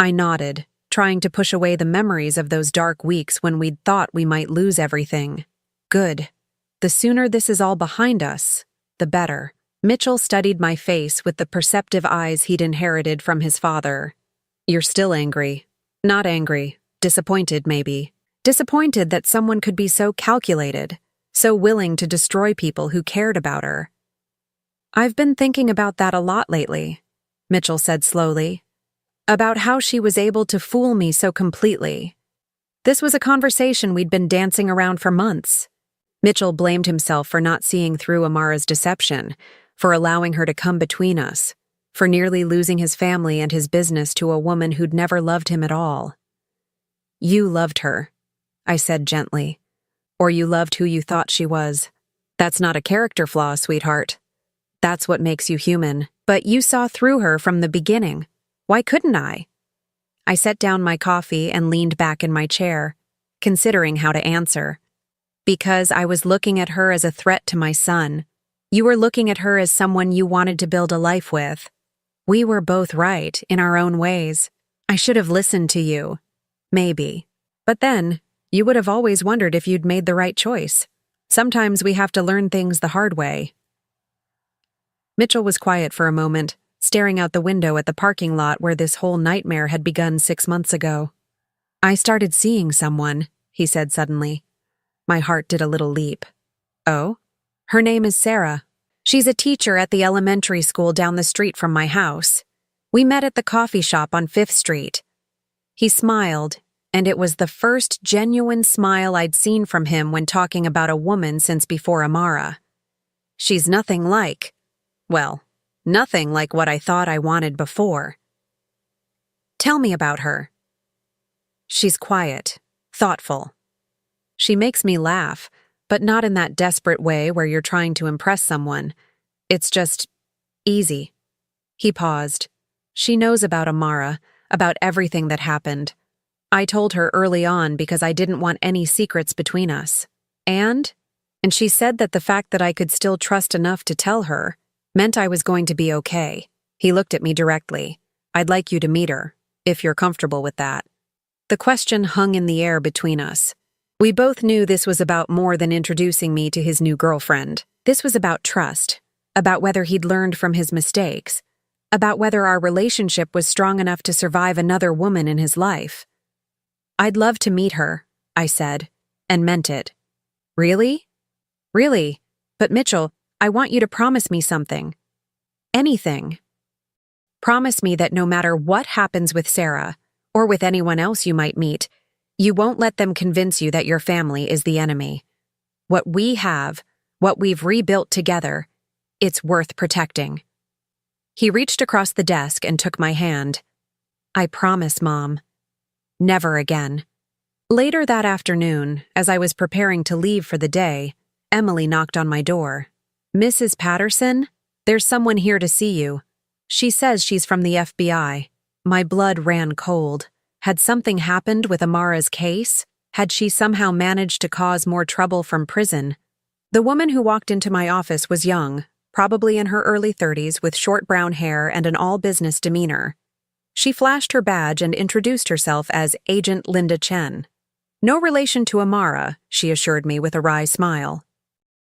I nodded, trying to push away the memories of those dark weeks when we'd thought we might lose everything. Good. The sooner this is all behind us, the better. Mitchell studied my face with the perceptive eyes he'd inherited from his father. "You're still angry." "Not angry. Disappointed, maybe. Disappointed that someone could be so calculated, so willing to destroy people who cared about her." "I've been thinking about that a lot lately," Mitchell said slowly. "About how she was able to fool me so completely. This was a conversation we'd been dancing around for months." Mitchell blamed himself for not seeing through Amara's deception, for allowing her to come between us, for nearly losing his family and his business to a woman who'd never loved him at all. "You loved her," I said gently. "Or you loved who you thought she was. That's not a character flaw, sweetheart. That's what makes you human. But you saw through her from the beginning. Why couldn't I?" I set down my coffee and leaned back in my chair, considering how to answer. "Because I was looking at her as a threat to my son. You were looking at her as someone you wanted to build a life with. We were both right, in our own ways. I should have listened to you. Maybe. But then, you would have always wondered if you'd made the right choice. Sometimes we have to learn things the hard way." Mitchell was quiet for a moment, staring out the window at the parking lot where this whole nightmare had begun 6 months ago. "I started seeing someone," he said suddenly. My heart did a little leap. "Oh?" "Her name is Sarah. She's a teacher at the elementary school down the street from my house. We met at the coffee shop on 5th Street. He smiled, and it was the first genuine smile I'd seen from him when talking about a woman since before Amara. "She's nothing like, well, nothing like what I thought I wanted before." "Tell me about her." "She's quiet, thoughtful. She makes me laugh, but not in that desperate way where you're trying to impress someone. It's just easy." He paused. "She knows about Amara, about everything that happened. I told her early on because I didn't want any secrets between us. And she said that the fact that I could still trust enough to tell her meant I was going to be okay." He looked at me directly. "I'd like you to meet her, if you're comfortable with that." The question hung in the air between us. We both knew this was about more than introducing me to his new girlfriend. This was about trust, about whether he'd learned from his mistakes, about whether our relationship was strong enough to survive another woman in his life. "I'd love to meet her," I said, and meant it. "Really?" "Really. But Mitchell, I want you to promise me something. Anything. Promise me that no matter what happens with Sarah, or with anyone else you might meet, you won't let them convince you that your family is the enemy. What we have, what we've rebuilt together, it's worth protecting." He reached across the desk and took my hand. "I promise, Mom. Never again." Later that afternoon, as I was preparing to leave for the day, Emily knocked on my door. "Mrs. Patterson?" There's someone here to see you. She says she's from the FBI. My blood ran cold. Had something happened with Amara's case? Had she somehow managed to cause more trouble from prison? The woman who walked into my office was young, probably in her early 30s, with short brown hair and an all-business demeanor. She flashed her badge and introduced herself as Agent Linda Chen. No relation to Amara, she assured me with a wry smile.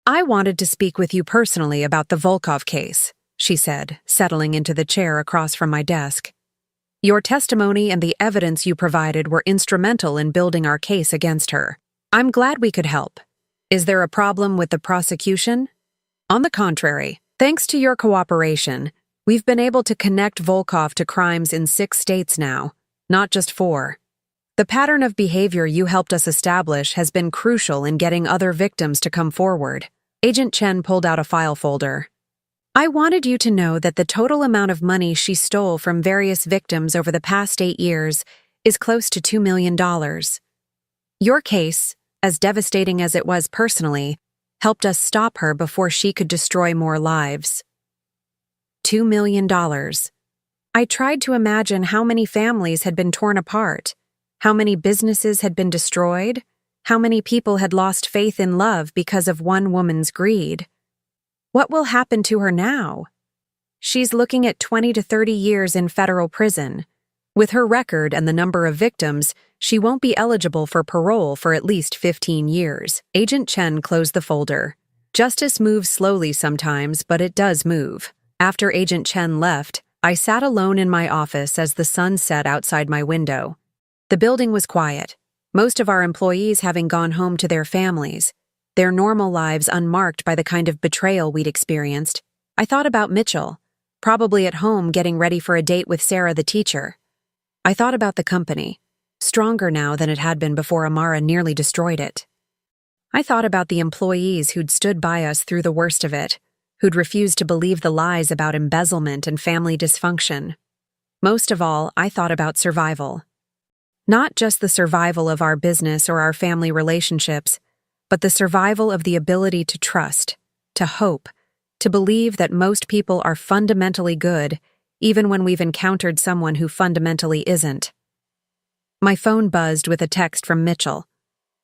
I wanted to speak with you personally about the Volkov case, she said, settling into the chair across from my desk. Your testimony and the evidence you provided were instrumental in building our case against her. I'm glad we could help. Is there a problem with the prosecution? On the contrary, thanks to your cooperation, we've been able to connect Volkov to crimes in 6 states now, not just 4. The pattern of behavior you helped us establish has been crucial in getting other victims to come forward. Agent Chen pulled out a file folder. I wanted you to know that the total amount of money she stole from various victims over the past 8 years is close to $2 million. Your case, as devastating as it was personally, helped us stop her before she could destroy more lives. $2 million. I tried to imagine how many families had been torn apart, how many businesses had been destroyed, how many people had lost faith in love because of one woman's greed. What will happen to her now? She's looking at 20 to 30 years in federal prison. With her record and the number of victims, she won't be eligible for parole for at least 15 years. Agent Chen closed the folder. Justice moves slowly sometimes, but it does move. After Agent Chen left, I sat alone in my office as the sun set outside my window. The building was quiet, most of our employees having gone home to their families, their normal lives unmarked by the kind of betrayal we'd experienced. I thought about Mitchell, probably at home getting ready for a date with Sarah the teacher. I thought about the company, stronger now than it had been before Amara nearly destroyed it. I thought about the employees who'd stood by us through the worst of it, who'd refused to believe the lies about embezzlement and family dysfunction. Most of all, I thought about survival. Not just the survival of our business or our family relationships, but the survival of the ability to trust, to hope, to believe that most people are fundamentally good, even when we've encountered someone who fundamentally isn't. My phone buzzed with a text from Mitchell.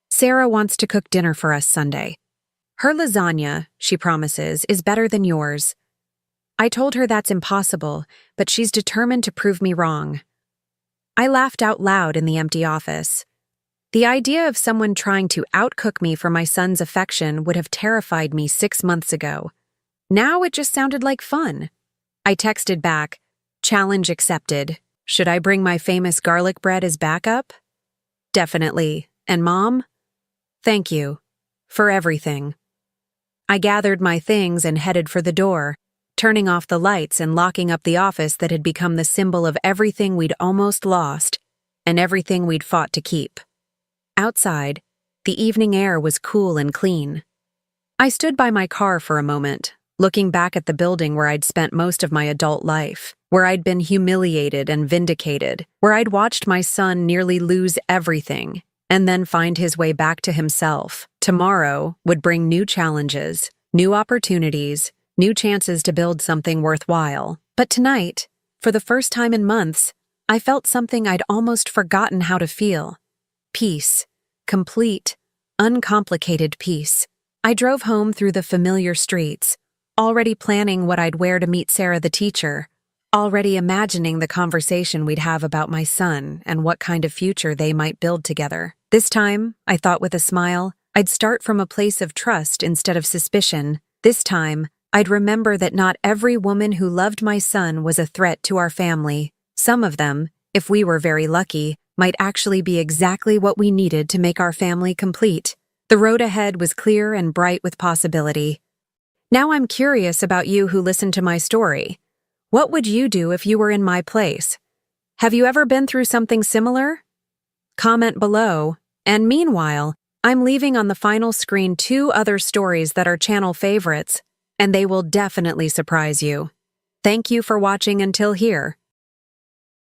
Sarah wants to cook dinner for us Sunday. Her lasagna, she promises, is better than yours. I told her that's impossible, but she's determined to prove me wrong. I laughed out loud in the empty office. The idea of someone trying to outcook me for my son's affection would have terrified me 6 months ago. Now it just sounded like fun. I texted back, challenge accepted. Should I bring my famous garlic bread as backup? Definitely. And Mom? Thank you. For everything. I gathered my things and headed for the door, turning off the lights and locking up the office that had become the symbol of everything we'd almost lost and everything we'd fought to keep. Outside, the evening air was cool and clean. I stood by my car for a moment, looking back at the building where I'd spent most of my adult life, where I'd been humiliated and vindicated, where I'd watched my son nearly lose everything and then find his way back to himself. Tomorrow would bring new challenges, new opportunities, new chances to build something worthwhile. But tonight, for the first time in months, I felt something I'd almost forgotten how to feel. Peace. Complete, uncomplicated peace. I drove home through the familiar streets, already planning what I'd wear to meet Sarah the teacher, already imagining the conversation we'd have about my son and what kind of future they might build together. This time, I thought with a smile, I'd start from a place of trust instead of suspicion. This time, I'd remember that not every woman who loved my son was a threat to our family. Some of them, if we were very lucky, might actually be exactly what we needed to make our family complete. The road ahead was clear and bright with possibility. Now I'm curious about you who listened to my story. What would you do if you were in my place? Have you ever been through something similar? Comment below. And meanwhile, I'm leaving on the final screen 2 other stories that are channel favorites, and they will definitely surprise you. Thank you for watching until here.